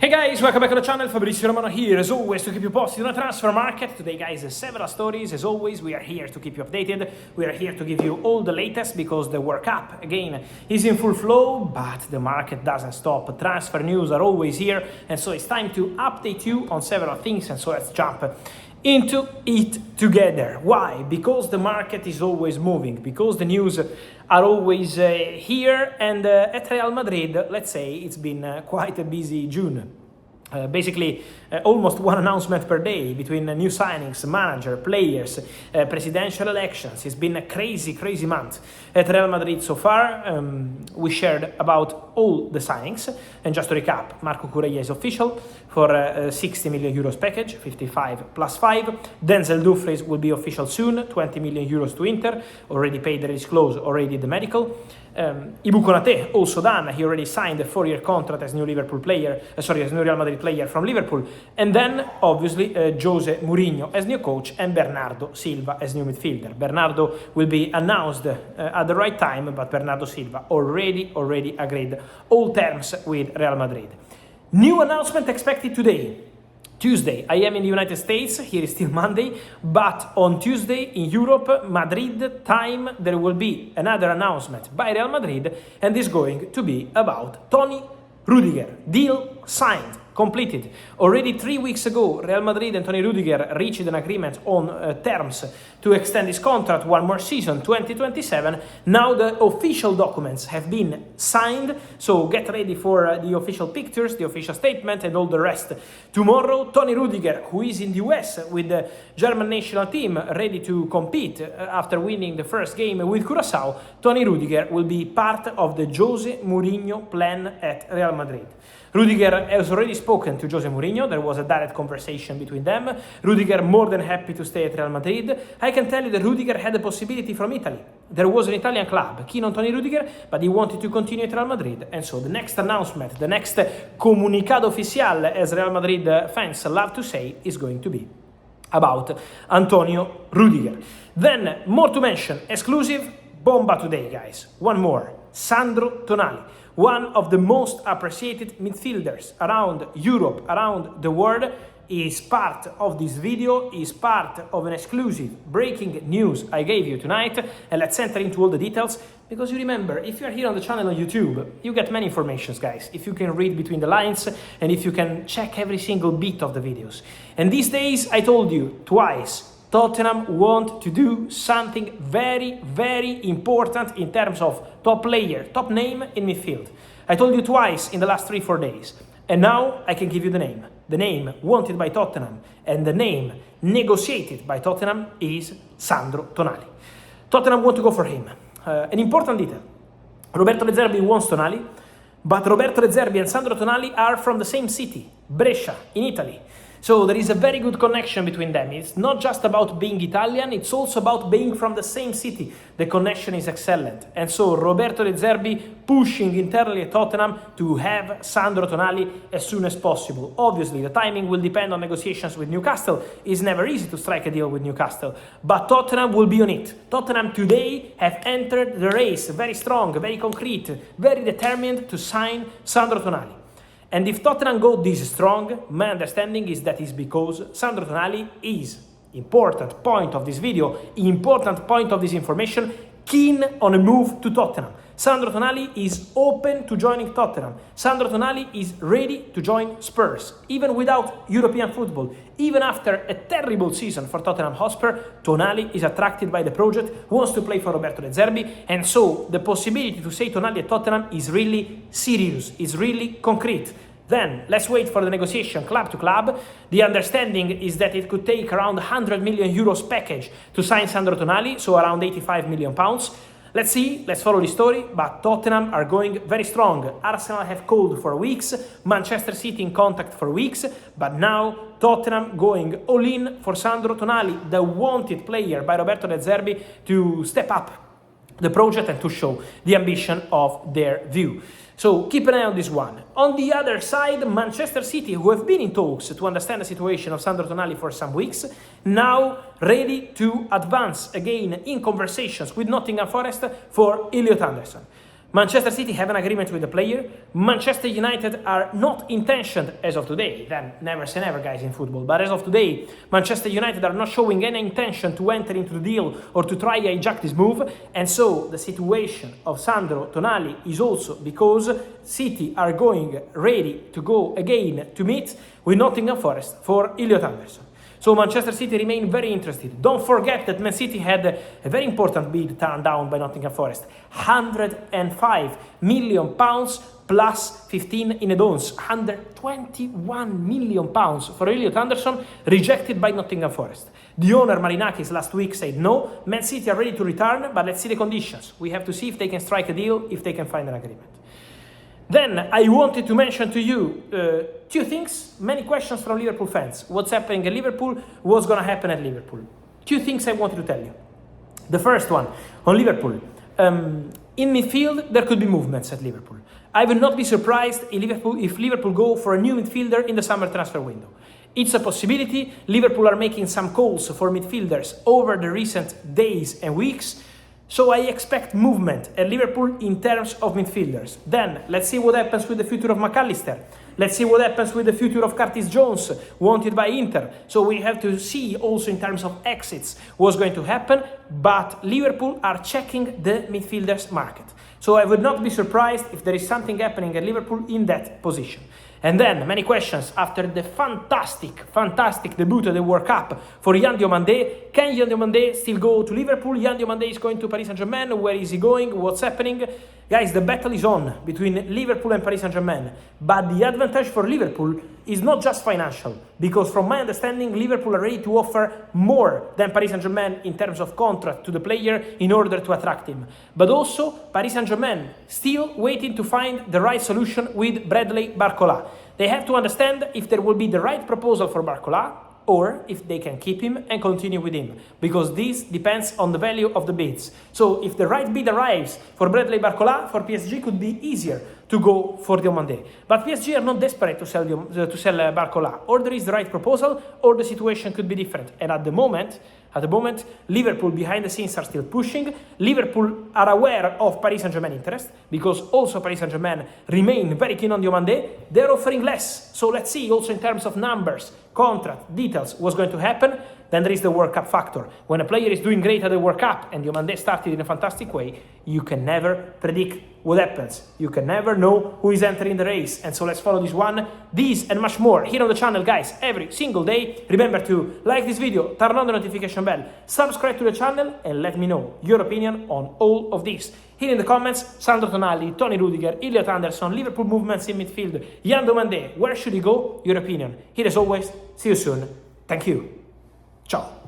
Hey guys, welcome back to the channel. Fabrizio Romano here, as always, to keep you posted on the transfer market. Today, guys, several stories. As always, we are here to keep you updated. We are here to give you all the latest because the World Cup, again, is in full flow, but the market doesn't stop. Transfer news are always here, and so it's time to update you on several things, and so let's jump into it together. Why? Because the market is always moving, because the news are always here, and at Real Madrid, let's say it's been quite a busy June. Basically, almost one announcement per day between new signings, manager, players, presidential elections. It's been a crazy month at Real Madrid so far. We shared about all the signings. And just to recap, Marco Cureia is official for 60 million euros package, 55 plus 5. Denzel Dumfries will be official soon, 20 million euros to Inter. Already paid the disclose, already did the medical. Ibu Konate also done. He already signed a 4-year contract as new Liverpool player, as new Real Madrid player from Liverpool. And then obviously Jose Mourinho as new coach and Bernardo Silva as new midfielder. Bernardo will be announced at the right time, but Bernardo Silva already agreed all terms with Real Madrid. New announcement expected today. Tuesday, I am in the United States, here is still Monday, but on Tuesday in Europe, Madrid time, there will be another announcement by Real Madrid, and it's going to be about Toni Rüdiger. Deal signed, completed. Already 3 weeks ago, Real Madrid and Toni Rüdiger reached an agreement on terms to extend his contract one more season, 2027. Now the official documents have been signed, so get ready for the official pictures, the official statement, and all the rest. Tomorrow, Toni Rüdiger, who is in the US with the German national team, ready to compete after winning the first game with Curaçao, Toni Rüdiger will be part of the Jose Mourinho plan at Real Madrid. Rüdiger has already spoken to Jose Mourinho. There was a direct conversation between them. Rüdiger more than happy to stay at Real Madrid. I can tell you that Rüdiger had a possibility from Italy. There was an Italian club keen on Toni Rüdiger, but he wanted to continue at Real Madrid. And so the next announcement, the next comunicado oficial, as Real Madrid fans love to say, is going to be about Antonio Rüdiger. Then, more to mention, exclusive Bomba today, guys. One more, Sandro Tonali. One of the most appreciated midfielders around Europe, around the world, is part of this video, is part of an exclusive breaking news I gave you tonight. And let's enter into all the details, because you remember, if you're here on the channel on YouTube, you get many informations, guys. If you can read between the lines and if you can check every single bit of the videos. And these days, I told you twice, Tottenham want to do something very important in terms of top player, top name in midfield. I told you twice in the last 3-4 days. And now I can give you the name. The name wanted by Tottenham and the name negotiated by Tottenham is Sandro Tonali. Tottenham want to go for him. An important detail. Roberto De Zerbi wants Tonali, but Roberto De Zerbi and Sandro Tonali are from the same city, Brescia, in Italy. So there is a very good connection between them. It's not just about being Italian, it's also about being from the same city. The connection is excellent. And so Roberto De Zerbi pushing internally at Tottenham to have Sandro Tonali as soon as possible. Obviously, the timing will depend on negotiations with Newcastle. It's never easy to strike a deal with Newcastle, but Tottenham will be on it. Tottenham today have entered the race very strong, very concrete, very determined to sign Sandro Tonali. And if Tottenham go this strong, my understanding is that is because Sandro Tonali is, important point of this video, important point of this information, keen on a move to Tottenham. Sandro Tonali is open to joining Tottenham. Sandro Tonali is ready to join Spurs, even without European football. Even after a terrible season for Tottenham Hotspur, Tonali is attracted by the project, wants to play for Roberto De Zerbi, and so the possibility to say Tonali at Tottenham is really serious, is really concrete. Then, let's wait for the negotiation club to club. The understanding is that it could take around 100 million euros package to sign Sandro Tonali, so around 85 million pounds. Let's see, let's follow the story, but Tottenham are going very strong. Arsenal have called for weeks, Manchester City in contact for weeks, but now Tottenham going all in for Sandro Tonali, the wanted player by Roberto De Zerbi, to step up the project and to show the ambition of their view. So keep an eye on this one. On the other side, Manchester City, who have been in talks to understand the situation of Sandro Tonali for some weeks, now ready to advance again in conversations with Nottingham Forest for Elliot Anderson. Manchester City have an agreement with the player. Manchester United are not intentioned as of today. Then never say never, guys, in football. But as of today, Manchester United are not showing any intention to enter into the deal or to try hijack this move. And so the situation of Sandro Tonali is also because City are going ready to go again to meet with Nottingham Forest for Elliot Anderson. So Manchester City remain very interested. Don't forget that Man City had a very important bid turned down by Nottingham Forest. £105 million plus 15 in add-ons. £121 million for Elliot Anderson, rejected by Nottingham Forest. The owner Marinakis last week said no. Man City are ready to return, but let's see the conditions. We have to see if they can strike a deal, if they can find an agreement. Then I wanted to mention to you two things, many questions from Liverpool fans. What's happening at Liverpool? What's going to happen at Liverpool? Two things I wanted to tell you. The first one, on Liverpool. In midfield, there could be movements at Liverpool. I will not be surprised if Liverpool go for a new midfielder in the summer transfer window. It's a possibility. Liverpool are making some calls for midfielders over the recent days and weeks. So I expect movement at Liverpool in terms of midfielders. Then, let's see what happens with the future of McAllister. Let's see what happens with the future of Curtis Jones, wanted by Inter. So we have to see also in terms of exits what's going to happen. But Liverpool are checking the midfielders market. So I would not be surprised if there is something happening at Liverpool in that position. And then, many questions after the fantastic debut at the World Cup for Yan Diomande. Can Yan Diomande still go to Liverpool? Yan Diomande is going to Paris Saint-Germain. Where is he going? What's happening? Guys, the battle is on between Liverpool and Paris Saint-Germain. But the advantage for Liverpool is not just financial. Because from my understanding, Liverpool are ready to offer more than Paris Saint-Germain in terms of contract to the player in order to attract him. But also, Paris Saint-Germain still waiting to find the right solution with Bradley Barcola. They have to understand if there will be the right proposal for Barcola or if they can keep him and continue with him, because this depends on the value of the bids. So if the right bid arrives for Bradley Barcola, for PSG could be easier to go for Diomande. But PSG are not desperate to sell Barcola. Or there is the right proposal, or the situation could be different. And at the moment, Liverpool behind the scenes are still pushing. Liverpool are aware of Paris Saint-Germain interest, because also Paris Saint-Germain remain very keen on Diomande. They're offering less. So let's see also in terms of numbers, contract, details, what's going to happen. Then there is the World Cup factor. When a player is doing great at the World Cup and Diomande started in a fantastic way, you can never predict what happens. You can never know who is entering the race. And so let's follow this one, these and much more here on the channel, guys, every single day. Remember to like this video, turn on the notification bell, subscribe to the channel, and let me know your opinion on all of this. Here in the comments, Sandro Tonali, Tony Rudiger, Elliot Anderson, Liverpool movements in midfield, Yan Diomande, where should he go? Your opinion. Here as always, see you soon. Thank you. Ciao.